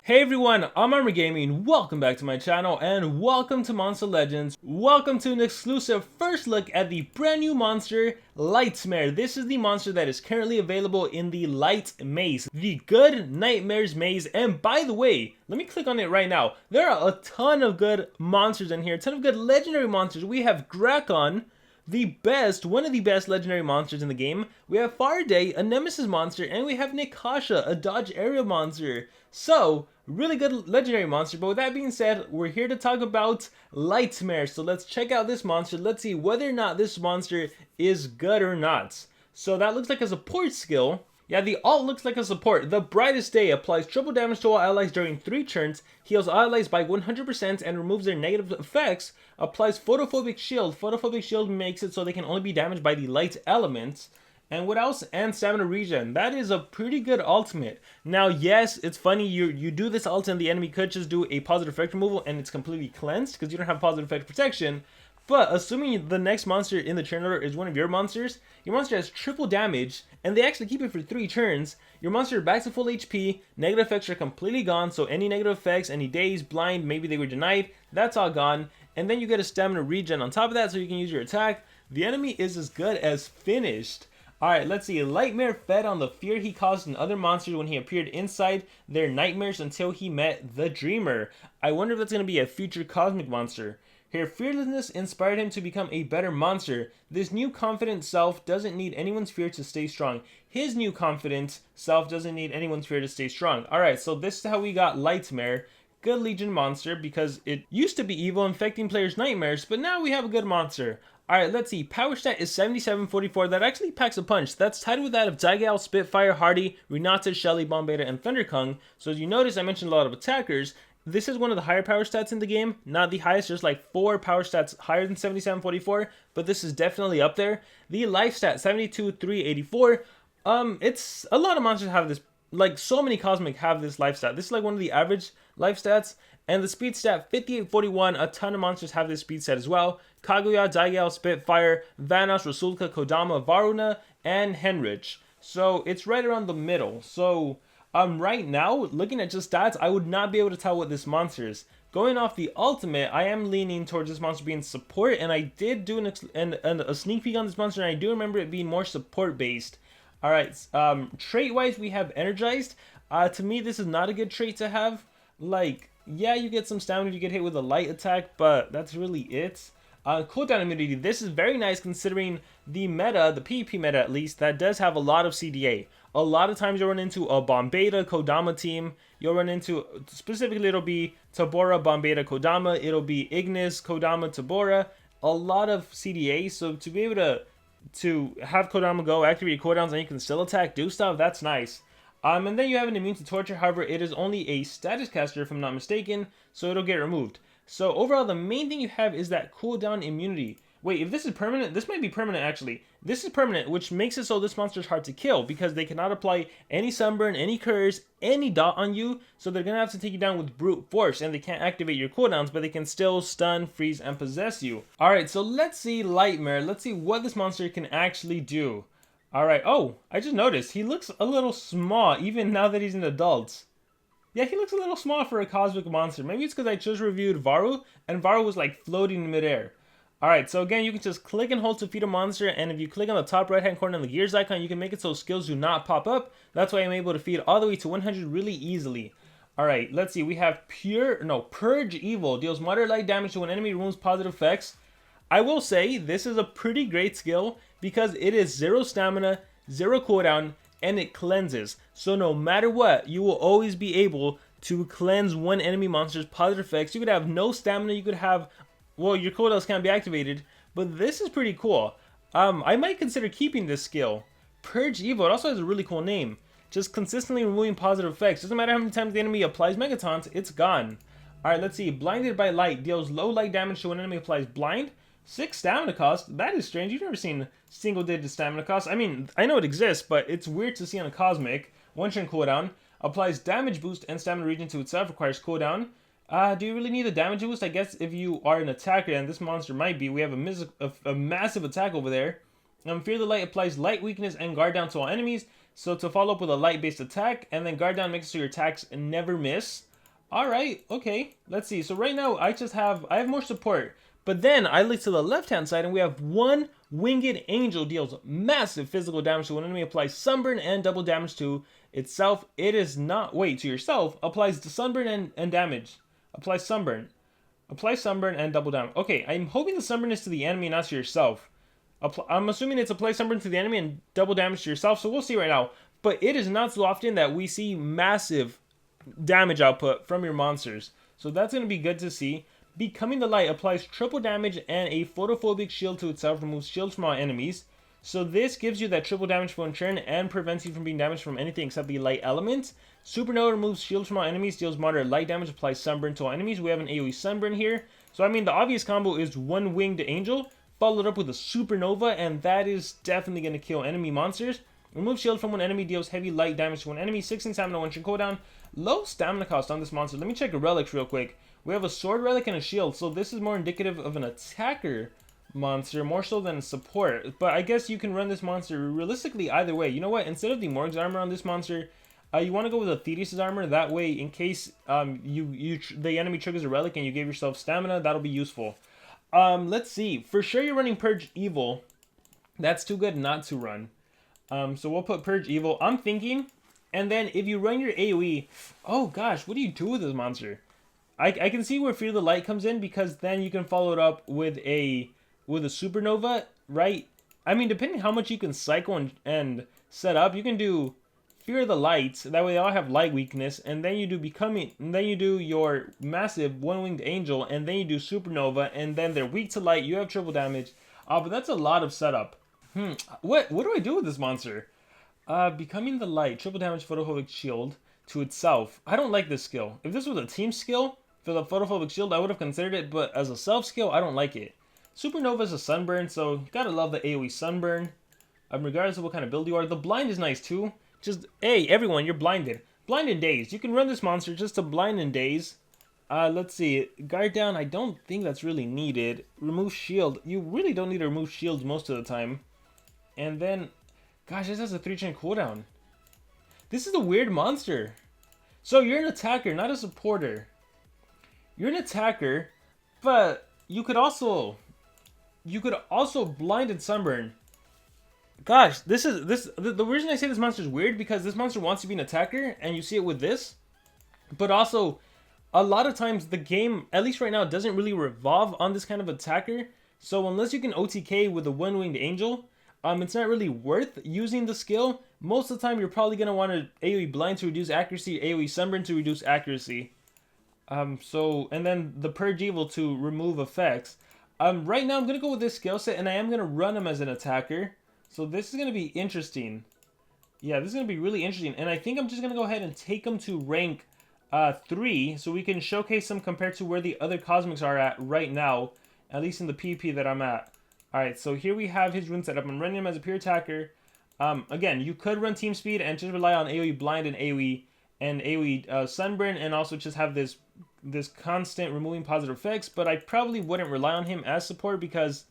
Hey everyone, I'm Armor Gaming, welcome back to my channel, and welcome to Monster Legends. Welcome to an exclusive first look at the brand new monster, Lightmare. This is the monster that is currently available in the Light Maze, the good Nightmares Maze, and by the way, let me click on it right now. There are a ton of good monsters in here, a ton of good legendary monsters. We have Drakon, one of the best legendary monsters in the game. We have Faraday, a Nemesis monster, and we have Nikasha, a dodge area monster. So, really good legendary monster, but with that being said, we're here to talk about Lightmare. So let's check out this monster. Let's see whether or not this monster is good or not. So that looks like a support skill. Yeah, the alt looks like a support. The Brightest Day applies triple damage to all allies during 3 turns, heals allies by 100% and removes their negative effects, applies Photophobic Shield. Photophobic Shield makes it so they can only be damaged by the light element. And what else? And Stamina Regen. That is a pretty good ultimate. Now, yes, it's funny, you do this ult and the enemy could just do a positive effect removal and it's completely cleansed because you don't have positive effect protection. But assuming the next monster in the turn order is one of your monster has triple damage, and they actually keep it for 3 turns. Your monster back to full HP, negative effects are completely gone, so any negative effects, any daze, blind, maybe they were denied, that's all gone. And then you get a stamina regen on top of that so you can use your attack. The enemy is as good as finished. Alright, let's see. Lightmare fed on the fear he caused in other monsters when he appeared inside their nightmares until he met the Dreamer. I wonder if that's going to be a future cosmic monster. Her fearlessness inspired him to become a better monster. This new confident self doesn't need anyone's fear to stay strong. His new confident self doesn't need anyone's fear to stay strong. Alright, so this is how we got Lightmare. Good Legion monster because it used to be evil, infecting players' nightmares, but now we have a good monster. Alright, let's see. Power stat is 7744. That actually packs a punch. That's tied with that of Daigal, Spitfire, Hardy, Renata, Shelly, Bombeta, and Thunderkung. So as you notice, I mentioned a lot of attackers. This is one of the higher power stats in the game. Not the highest, there's like 4 power stats higher than 7744, but this is definitely up there. The life stat, 72384. It's a lot of monsters have this, like so many cosmic have this life stat. This is like one of the average life stats. And the speed stat, 5841, a ton of monsters have this speed stat as well. Kaguya, Daigal, Spitfire, Vanoss, Rasulka, Kodama, Varuna, and Henrich. So it's right around the middle. So right now, looking at just stats, I would not be able to tell what this monster is. Going off the ultimate, I am leaning towards this monster being support, and I did do a sneak peek on this monster, and I do remember it being more support based. Alright, trait-wise, we have Energized. To me, this is not a good trait to have. Like, yeah, you get some stamina if you get hit with a light attack, but that's really it. Cooldown immunity, this is very nice considering the meta, the PvP meta at least, that does have a lot of CDA. A lot of times you'll run into a Bombeta, Kodama team. You'll run into, specifically it'll be Tabora, Bombeta, Kodama. It'll be Ignis, Kodama, Tabora. A lot of CDA, so to be able to have Kodama go, activate your cooldowns, and you can still attack, do stuff, that's nice. And then you have an immune to torture, however, it is only a status caster if I'm not mistaken, so it'll get removed. So overall, the main thing you have is that cooldown immunity. Wait, if this is permanent, this might be permanent actually. This is permanent, which makes it so this monster is hard to kill because they cannot apply any sunburn, any curse, any dot on you, so they're gonna have to take you down with brute force, and they can't activate your cooldowns, but they can still stun, freeze, and possess you. Alright, so let's see Lightmare. Let's see what this monster can actually do. Alright, oh, I just noticed, he looks a little small, even now that he's an adult. Yeah, he looks a little small for a cosmic monster. Maybe it's because I just reviewed Varu, and Varu was like floating in midair. Alright, so again, you can just click and hold to feed a monster, and if you click on the top right hand corner on the gears icon, you can make it so skills do not pop up. That's why I'm able to feed all the way to 100 really easily. Alright, let's see, we have Purge Evil. Deals moderate light damage to an enemy, removes positive effects. I will say, this is a pretty great skill, because it is 0 stamina, 0 cooldown, and it cleanses. So no matter what, you will always be able to cleanse one enemy monster's positive effects. You could have no stamina, you could have, well, your cooldowns can't be activated, but this is pretty cool. I might consider keeping this skill. Purge Evil, it also has a really cool name. Just consistently removing positive effects. Doesn't matter how many times the enemy applies Megatons, it's gone. Alright, let's see. Blinded by Light. Deals low light damage to when an enemy applies Blind. 6 stamina cost. That is strange. You've never seen single digit stamina cost. I mean, I know it exists, but it's weird to see on a cosmic. 1 turn cooldown. Applies damage boost and stamina regen to itself. Requires cooldown. Do you really need a damage boost? I guess if you are an attacker, and this monster might be. We have a massive attack over there. Fear the Light applies light weakness and guard down to all enemies. So to follow up with a light based attack, and then guard down makes it so your attacks never miss. All right, okay. Let's see. So right now I have more support. But then I look to the left-hand side and we have one winged angel deals massive physical damage to when enemy, applies sunburn and double damage to itself. It is not wait, to yourself, applies the sunburn and damage. Applies sunburn. Apply sunburn and double damage. Okay, I'm hoping the sunburn is to the enemy, not to yourself. I'm assuming it's apply sunburn to the enemy and double damage to yourself, so we'll see right now. But it is not so often that we see massive damage output from your monsters. So that's going to be good to see. Becoming the Light applies triple damage and a photophobic shield to itself, removes shields from all enemies. So this gives you that triple damage for one turn and prevents you from being damaged from anything except the light element. Supernova removes shields from all enemies, deals moderate light damage, applies sunburn to all enemies. We have an AoE sunburn here. So I mean the obvious combo is one winged angel followed up with a supernova, and that is definitely going to kill enemy monsters. Remove shield from one enemy, deals heavy light damage to one enemy, 16 stamina, 1 turn cooldown. Low stamina cost on this monster. Let me check the relics real quick. We have a sword relic and a shield, so this is more indicative of an attacker monster, more so than support. But I guess you can run this monster realistically either way. You know what? Instead of the Morg's armor on this monster, you want to go with a Thetis' armor. That way, in case the enemy triggers a relic and you give yourself stamina, that'll be useful. Let's see. For sure you're running Purge Evil. That's too good not to run. So we'll put Purge Evil. I'm thinking, and then if you run your AoE, oh gosh, what do you do with this monster? I can see where Fear the Light comes in, because then you can follow it up with a supernova, right? I mean, depending how much you can cycle and set up, you can do Fear the Light. That way they all have light weakness, and then you do your massive one-winged angel, and then you do supernova, and then they're weak to light. You have triple damage. But that's a lot of setup. What do I do with this monster? Becoming the Light, triple damage photophobic shield to itself. I don't like this skill. If this was a team skill for the photophobic shield, I would have considered it, but as a self skill, I don't like it. Supernova is a sunburn, so you gotta love the AoE sunburn. Regardless of what kind of build you are. The blind is nice too. Just, hey, everyone, you're blinded. Blind and dazed. You can run this monster just to blind and daze. Let's see. Guard down, I don't think that's really needed. Remove shield. You really don't need to remove shields most of the time. And then, gosh, this has a 3-turn cooldown. This is a weird monster. So you're an attacker, not a supporter. You're an attacker, but you could also blind and sunburn. Gosh, the reason I say this monster is weird, because this monster wants to be an attacker, and you see it with this. But also, a lot of times the game, at least right now, doesn't really revolve on this kind of attacker. So unless you can OTK with a one-winged angel, it's not really worth using the skill. Most of the time, you're probably going to want to AoE blind to reduce accuracy, AoE sunburn to reduce accuracy. And then the Purge Evil to remove effects. Right now, I'm going to go with this skill set, and I am going to run him as an attacker. So this is going to be interesting. Yeah, this is going to be really interesting. And I think I'm just going to go ahead and take him to rank 3, so we can showcase him compared to where the other Cosmics are at right now, at least in the PvP that I'm at. Alright, so here we have his rune setup. I'm running him as a pure attacker. Again, you could run team speed and just rely on AoE blind and AoE sunburn, and also just have this constant removing positive effects. But I probably wouldn't rely on him as support, because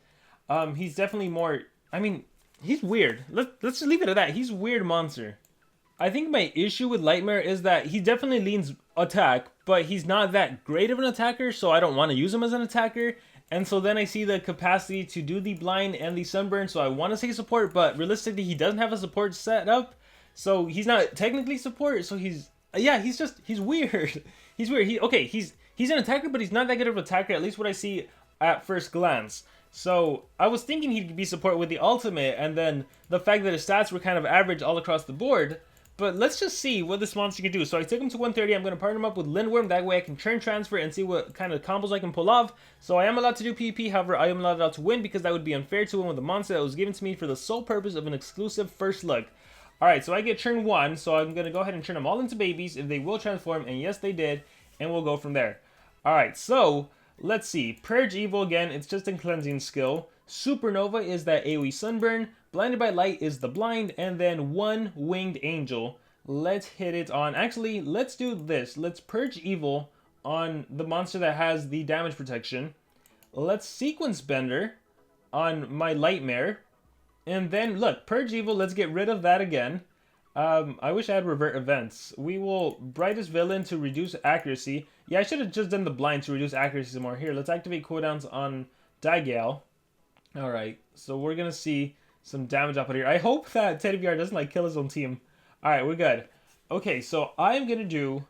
he's definitely more, I mean, he's weird. Let's just leave it at that. He's a weird monster. I think my issue with Lightmare is that he definitely leans attack, but he's not that great of an attacker, so I don't want to use him as an attacker. And so then I see the capacity to do the blind and the sunburn, so I want to say support, but realistically he doesn't have a support set up, so he's not technically support, so he's weird. He's weird. He's an attacker, but he's not that good of an attacker, at least what I see at first glance. So I was thinking he'd be support with the ultimate, and then the fact that his stats were kind of average all across the board. But let's just see what this monster can do. So I took him to 130. I'm going to partner him up with Lindworm. That way I can turn transfer and see what kind of combos I can pull off. So I am allowed to do PvP. However, I am not allowed to win, because that would be unfair to win with a monster that was given to me for the sole purpose of an exclusive first look. Alright, so I get turn 1. So I'm going to go ahead and turn them all into babies if they will transform. And yes, they did. And we'll go from there. Alright, so let's see. Purge Evil again. It's just a cleansing skill. Supernova is that AoE sunburn. Blinded by Light is the blind. And then one winged angel. Let's hit it on... Actually, let's do this. Let's Purge Evil on the monster that has the damage protection. Let's Sequence Bender on my Lightmare. And then, look, Purge Evil, let's get rid of that again. I wish I had revert events. We will brightest villain to reduce accuracy. Yeah, I should have just done the blind to reduce accuracy some more. Here, let's activate cooldowns on Dagal. Alright, so we're gonna see some damage output here. I hope that Teddy VR doesn't like kill his own team. Alright, we're good. Okay, so I'm gonna do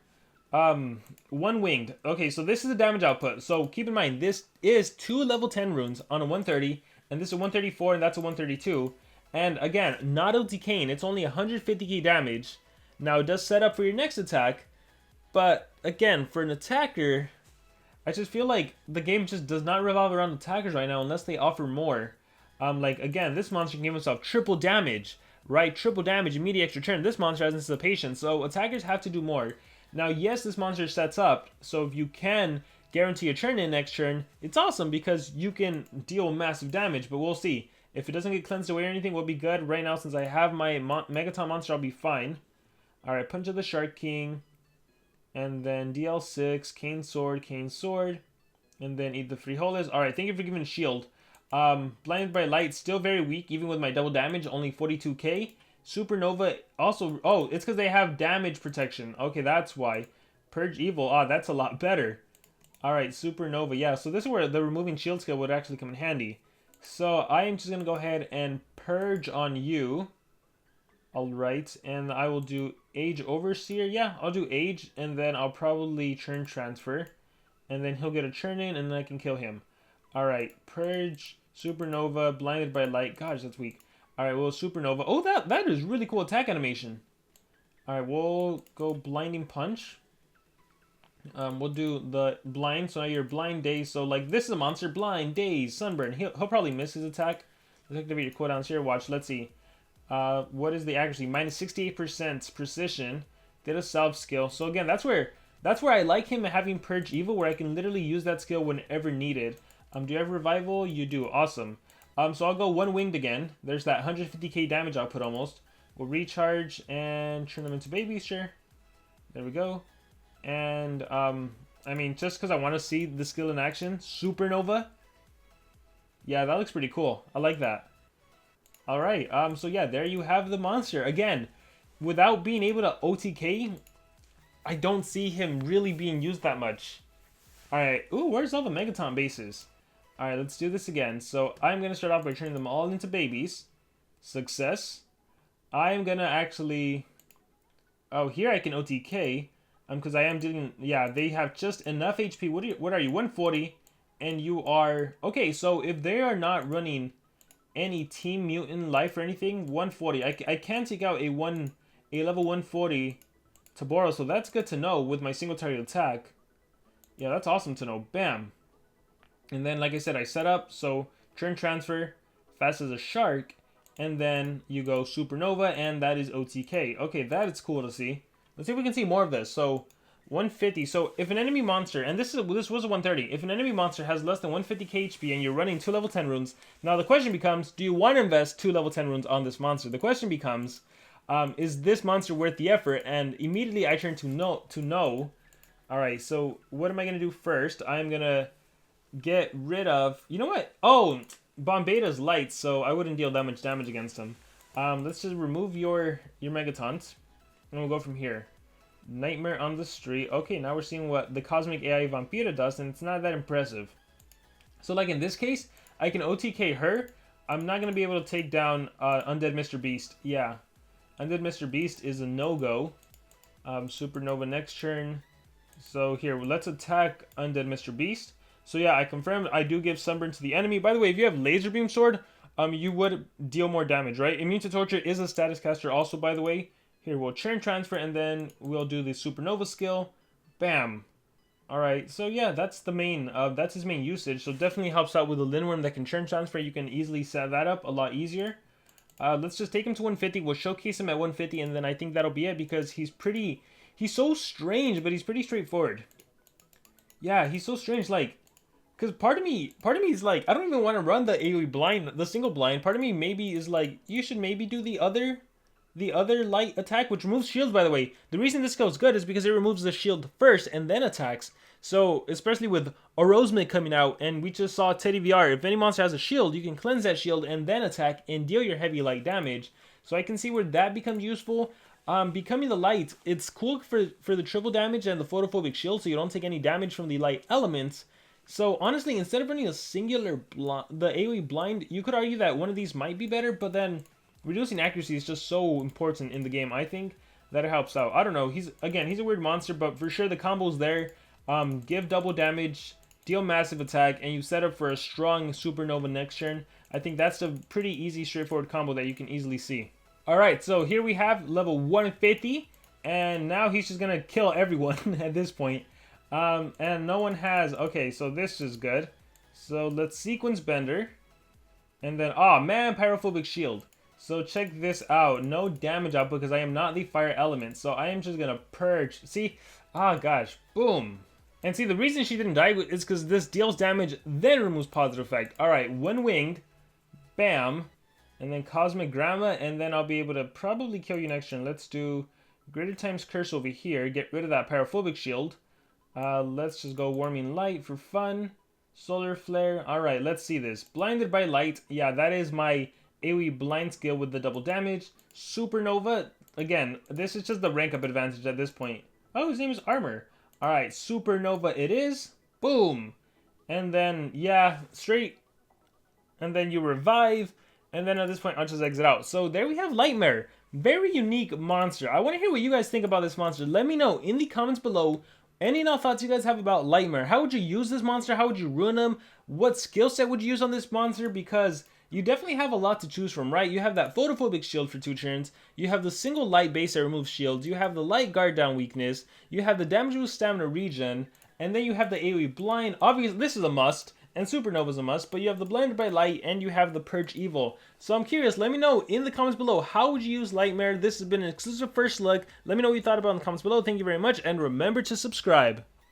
one winged. Okay, so this is the damage output. So keep in mind, this is 2 level 10 runes on a 130, and this is a 134, and that's a 132. And again, not OTKing, it's only 150k damage. Now it does set up for your next attack, but again, for an attacker, I just feel like the game just does not revolve around attackers right now unless they offer more. Like again, this monster can give himself triple damage, right? Triple damage, immediate extra turn. This monster has anticipation, so attackers have to do more. Now, yes, this monster sets up, so if you can guarantee a turn in next turn, it's awesome because you can deal massive damage, but we'll see. If it doesn't get cleansed away or anything, we'll be good. Right now, since I have my Megaton monster, I'll be fine. Alright, Punch of the Shark King. And then DL6, Cane Sword. And then eat the frijoles. Alright, thank you for giving shield. Blinded by Light, still very weak, even with my double damage, only 42k. Supernova, also, oh, it's because they have damage protection. Okay, that's why. Purge Evil, that's a lot better. Alright, Supernova, yeah, so this is where the removing shield skill would actually come in handy. So I am just going to go ahead and Purge on you. Alright, and I will do Age Overseer. Yeah, I'll do Age, and then I'll probably Churn Transfer. And then he'll get a Churn in, and then I can kill him. Alright, Purge, Supernova, Blinded by Light. Gosh, that's weak. Alright, well, Supernova. Oh, that is really cool attack animation. Alright, we'll go Blinding Punch. We'll do the blind, so now you're blind daze. So like this is a monster, blind daze, sunburn. He'll probably miss his attack. Let's activate your cooldowns here. Watch. Let's see. What is the accuracy? Minus 68% precision. Did a self skill. So again, that's where I like him having Purge Evil, where I can literally use that skill whenever needed. Do you have revival? You do. Awesome. So I'll go one winged again. There's that 150k damage output almost. We'll recharge and turn them into babies. Sure. There we go. And, I mean, just because I want to see the skill in action. Supernova. Yeah, that looks pretty cool. I like that. Alright, so yeah, there you have the monster. Again, without being able to OTK, I don't see him really being used that much. Alright, ooh, where's all the Megaton bases? Alright, let's do this again. So, I'm going to start off by turning them all into babies. Success. I'm going to actually... Oh, here I can OTK. Because I am doing, yeah, they have just enough HP. What are you? 140, and you are okay. So if they are not running any Team Mutant life or anything, 140. I can take out a level 140 Taboro, so that's good to know with my single target attack. Yeah, that's awesome to know. Bam. And then, like I said, I set up so turn transfer, fast as a shark, and then you go Supernova, and that is OTK. Okay, that is cool to see. Let's see if we can see more of this. So, 150. So, if an enemy monster, and this was a 130. If an enemy monster has less than 150k HP and you're running 2 level 10 runes, now the question becomes, do you want to invest 2 level 10 runes on this monster? The question becomes, is this monster worth the effort? And immediately I turn to no. Alright, so what am I going to do first? I'm going to get rid of... You know what? Oh, Bombeda's light, so I wouldn't deal that much damage against him. Let's just remove your Megatons. And we'll go from here. Nightmare on the street. Okay, now we're seeing what the Cosmic AI Vampira does, and it's not that impressive. So, like in this case, I can OTK her. I'm not going to be able to take down Undead Mr. Beast. Yeah. Undead Mr. Beast is a no-go. Supernova next turn. So, here, let's attack Undead Mr. Beast. So, yeah, I confirmed I do give Sunburn to the enemy. By the way, if you have Laser Beam Sword, you would deal more damage, right? Immune to Torture is a status caster also, by the way. Here, we'll Churn Transfer, and then we'll do the Supernova skill. Bam. Alright, so yeah, that's the main, that's his main usage. So definitely helps out with the Lindworm that can Churn Transfer. You can easily set that up a lot easier. Let's just take him to 150. We'll showcase him at 150, and then I think that'll be it, because he's so strange, but he's pretty straightforward. Yeah, he's so strange, like, because part of me is like, I don't even want to run the AoE blind, the single blind. Part of me maybe is like, you should maybe do the other light attack, which removes shields, by the way. The reason this skill is good is because it removes the shield first and then attacks. So, especially with Orozmik coming out, and we just saw Teddy VR, if any monster has a shield, you can cleanse that shield and then attack and deal your heavy light damage. So I can see where that becomes useful. Becoming the light, it's cool for the triple damage and the photophobic shield, so you don't take any damage from the light elements. So honestly, instead of running a singular the AoE blind, you could argue that one of these might be better, but then reducing accuracy is just so important in the game, I think, that it helps out. I don't know, he's a weird monster, but for sure the combo's there. Give double damage, deal massive attack, and you set up for a strong supernova next turn. I think that's a pretty easy, straightforward combo that you can easily see. Alright, so here we have level 150, and now he's just gonna kill everyone at this point. And no one has... Okay, so this is good. So let's sequence Bender. And then... Oh, man, Pyrophobic Shield. So check this out. No damage output because I am not the fire element. So I am just gonna purge. See? Ah, gosh. Boom. And see, the reason she didn't die is because this deals damage, then removes positive effect. Alright, when winged. Bam. And then Cosmic Grandma, and then I'll be able to probably kill you next turn. Let's do Greater Times Curse over here. Get rid of that Pyrophobic Shield. Let's just go Warming Light for fun. Solar Flare. Alright, let's see this. Blinded by Light. Yeah, that is my AoE blind skill with the double damage. Supernova. Again, this is just the rank up advantage at this point. Oh, his name is Armor. Alright, Supernova it is. Boom. And then, yeah, straight. And then you revive. And then at this point, I'll just exit out. So there we have Lightmare. Very unique monster. I want to hear what you guys think about this monster. Let me know in the comments below. Any thoughts you guys have about Lightmare. How would you use this monster? How would you ruin him? What skill set would you use on this monster? Because you definitely have a lot to choose from, right? You have that photophobic shield for 2 turns. You have the single light base that removes shields. You have the light guard down weakness. You have the damage boost stamina regen. And then you have the AoE blind. Obviously, this is a must. And Supernova is a must, but you have the Blinded by Light and you have the Purge Evil. So I'm curious, let me know in the comments below, how would you use Lightmare? This has been an exclusive first look. Let me know what you thought about it in the comments below. Thank you very much, and remember to subscribe.